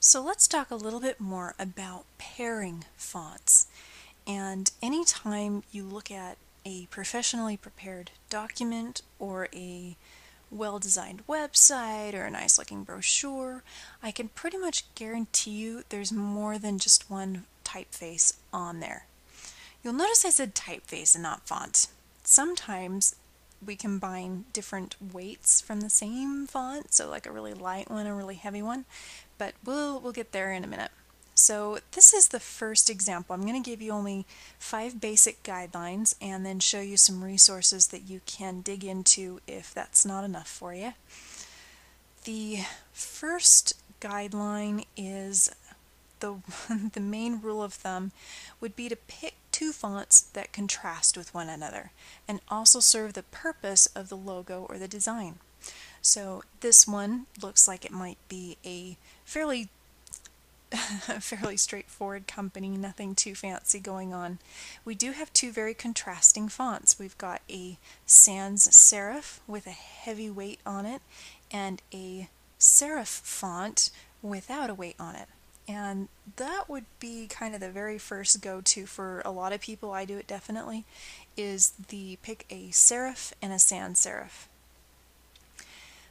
So let's talk a little bit more about pairing fonts. And anytime you look at a professionally prepared document or a well-designed website or a nice looking brochure, I can pretty much guarantee you there's more than just one typeface on there. You'll notice I said typeface and not font. Sometimes we combine different weights from the same font, so like a really light one, a really heavy one, but we'll get there in a minute. So this is the first example. I'm going to give you only 5 basic guidelines and then show you some resources that you can dig into if that's not enough for you. The first guideline is the main rule of thumb would be to pick 2 fonts that contrast with one another and also serve the purpose of the logo or the design. So this one looks like it might be a fairly straightforward company, nothing too fancy going on. We do have 2 very contrasting fonts. We've got a sans serif with a heavy weight on it and a serif font without a weight on it. And that would be kind of the very first go-to for a lot of people. I do it definitely, is the pick a serif and a sans serif.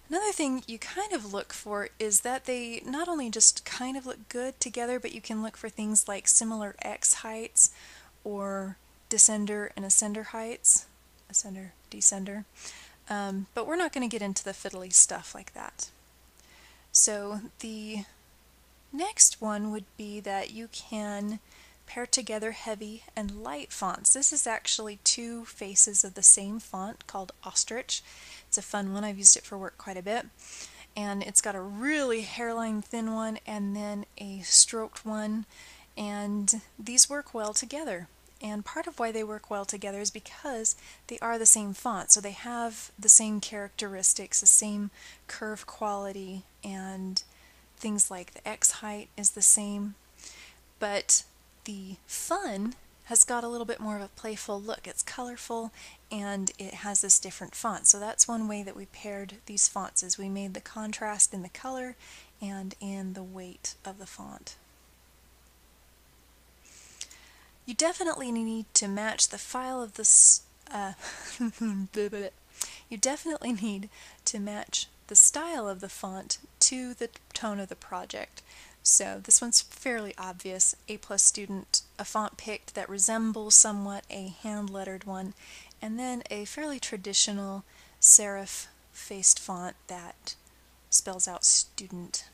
Another thing you kind of look for is that they not only just kind of look good together, but you can look for things like similar X heights or descender and ascender heights, ascender, descender, but we're not going to get into the fiddly stuff like that. So the next one would be that you can pair together heavy and light fonts. This is actually 2 faces of the same font called Ostrich. It's a fun one. I've used it for work quite a bit. And it's got a really hairline thin one and then a stroked one, and these work well together. And part of why they work well together is because they are the same font, so they have the same characteristics, the same curve quality, and things like the X height is the same, but the fun has got a little bit more of a playful look. It's colorful and it has this different font. So that's one way that we paired these fonts, is we made the contrast in the color and in the weight of the font. You definitely need to match the file of this you definitely need to match the style of the font to the tone of the project. So this one's fairly obvious. A+ student, a font picked that resembles somewhat a hand-lettered one, and then a fairly traditional serif-faced font that spells out student.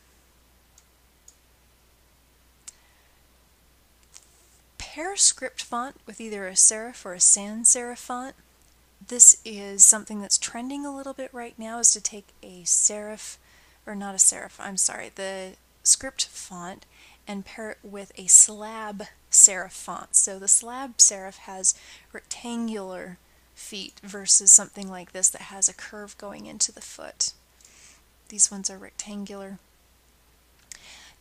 Pair script font with either a serif or a sans serif font. This is something that's trending a little bit right now, is to take a serif, or not a serif, I'm sorry, the script font and pair it with a slab serif font. So the slab serif has rectangular feet versus something like this that has a curve going into the foot. These ones are rectangular.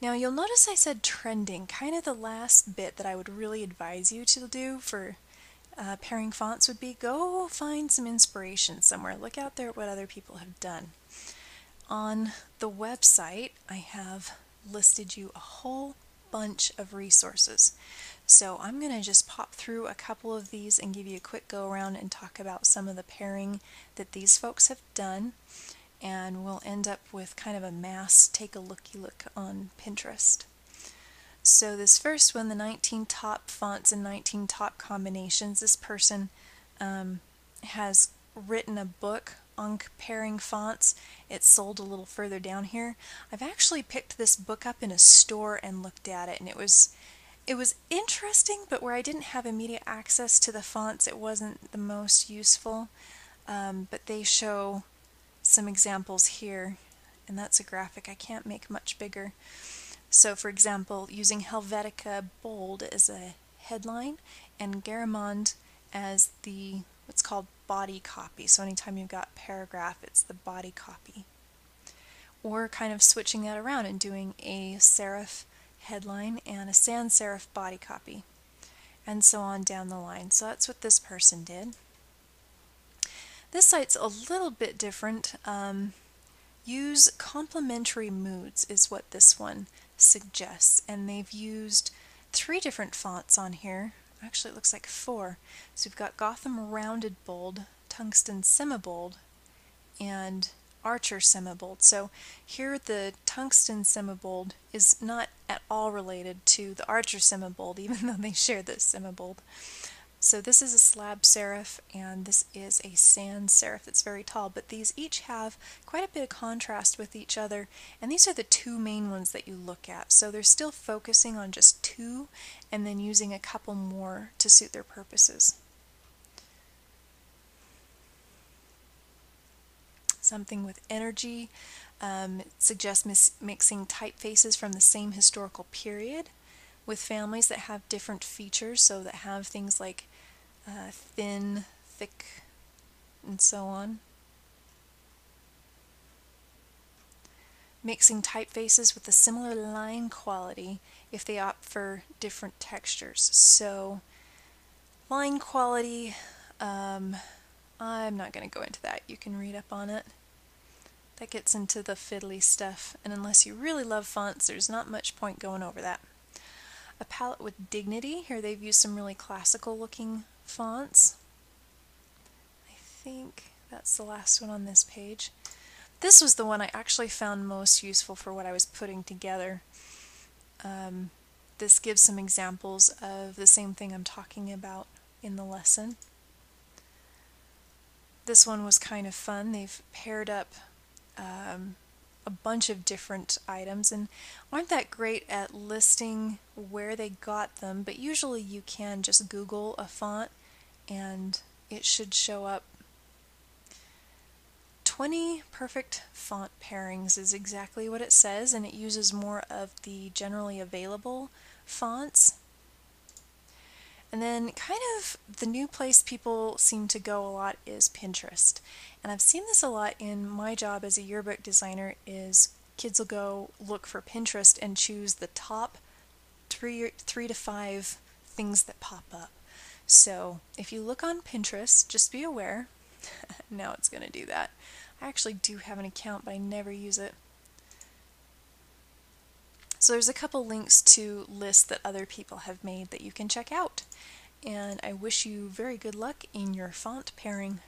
Now you'll notice I said trending. Kind of the last bit that I would really advise you to do for pairing fonts would be go find some inspiration somewhere. Look out there at what other people have done. On the website, I have listed you a whole bunch of resources. So I'm going to just pop through a couple of these and give you a quick go around and talk about some of the pairing that these folks have done, and we'll end up with kind of a mass take a looky look on Pinterest. So this first one, the 19 top fonts and 19 top combinations, this person has written a book on pairing fonts. It's sold a little further down here. I've actually picked this book up in a store and looked at it, and it was interesting, but where I didn't have immediate access to the fonts, it wasn't the most useful. But they show some examples here, and that's a graphic I can't make much bigger. So for example, using Helvetica Bold as a headline and Garamond as the what's called body copy. So anytime you've got paragraph, it's the body copy. Or kind of switching that around and doing a serif headline and a sans serif body copy, and so on down the line. So that's what this person did. This site's a little bit different. Use complementary moods is what this one suggests. And they've used 3 different fonts on here. Actually, it looks like 4. So we've got Gotham Rounded Bold, Tungsten Semibold, and Archer Semibold. So here the Tungsten Semibold is not at all related to the Archer Semibold, even though they share the Semibold. So this is a slab serif, and this is a sans serif that's very tall, but these each have quite a bit of contrast with each other, and these are the 2 main ones that you look at. So they're still focusing on just 2 and then using a couple more to suit their purposes. Something with energy, it suggests mixing typefaces from the same historical period with families that have different features, so that have things like thin, thick, and so on. Mixing typefaces with a similar line quality if they opt for different textures. So line quality, I'm not going to go into that. You can read up on it. That gets into the fiddly stuff, and unless you really love fonts, there's not much point going over that. A palette with dignity. Here they've used some really classical looking fonts. I think that's the last one on this page. This was the one I actually found most useful for what I was putting together. This gives some examples of the same thing I'm talking about in the lesson. This one was kind of fun. They've paired up a bunch of different items and aren't that great at listing where they got them, but usually you can just Google a font and it should show up. 20 perfect font pairings is exactly what it says, and it uses more of the generally available fonts. And then kind of the new place people seem to go a lot is Pinterest. And I've seen this a lot in my job as a yearbook designer is kids will go look for Pinterest and choose the top three to five things that pop up. So if you look on Pinterest, just be aware, now it's going to do that. I actually do have an account, but I never use it. So there's a couple links to lists that other people have made that you can check out. And I wish you very good luck in your font pairing.